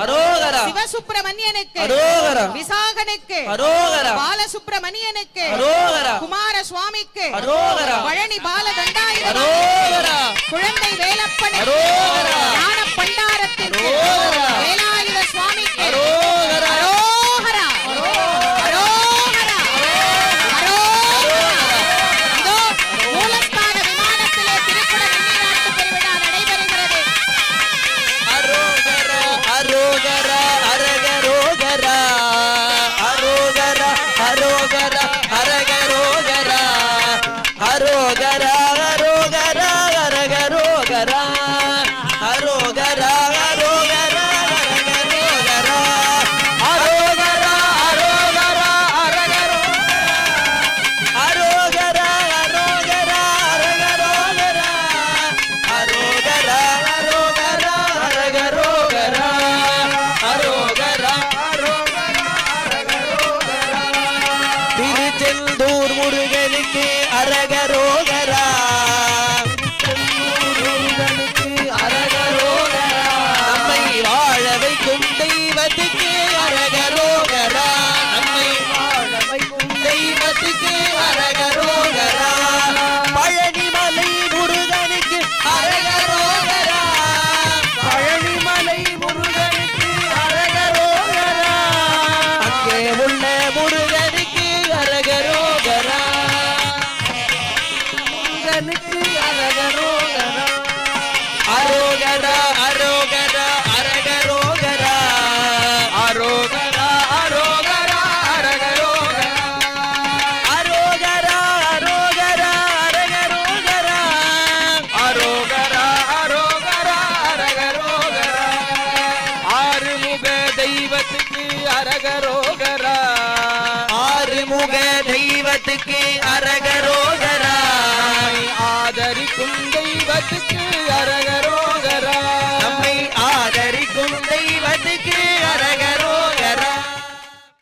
அரோகரா. சிவசுப்பிரமணியனுக்கு அரோகரா. விசாகனுக்கு அரோகரா. பாலசுப்பிரமணியனுக்கு அரோகரா. குமார சுவாமிக்கு அரோகரா. பழனி பாலதண்டாயுதம் அரோகரா. குழந்தை வேலப்பன் அரோகரா. ஞான பண்டாரத்திற்கு அரோகரா. வேலாயுத சுவாமிக்கு அரோகரா. அரோகரா. அரோகரா. அரோகரா. இதோ மூலஸ்தான விமானத்திலே திருக்குட வெண்ணீராட்டு பெருவிழா நடைபெறுகிறது. அரோகரா. அரோகரா. அரகரோகரா. அரோகரா. அரோகரா. அரகரோகரா. அரோகரா. அரோகரா. அரகரோகரா. அரோகரா. அரோகரா. அரகரோகரா. அரோகரா. அரோகரா. அரகரோகரா. அரோகரா. அரோகரா. அரகரோகரா. அரோகரா. அரோகரா. அரகரோகரா. அரோகரா. அரோகரா. திருச்செந்தூர் முருகனுக்கு அரகரோகரா. அரகரோகரா. நம்மை வாழ வைக்கும் தெய்வத்துக்கு அரகரோகரா. நம்மை வாழ வைக்கும் தெய்வத்துக்கு அரகரோகரா. பழனிமலை முருகனுக்கு அரகரோகரா. பழனிமலை முருகனுக்கு அரகரோகரா. அங்கே உள்ள முருகனுக்கு அரகரோகரா. முருகனுக்கு அரகரோகரா. அரோகரா. அரோகரா. அரகரோகரா. அரோகரா. அரோகரா. அரகரோகரா. அரோகரா. அரோகரா. அரகரோகரா. அரோகரா. அரோகரா. அரகரோகரா. ஆறுமுக தெய்வத்துக்கு அரகரோகரா. ஆறுமுக தெய்வத்துக்கு அரகரோகரா. ஆதரிக்கும் தெய்வத்துக்கு அரகரோகரா.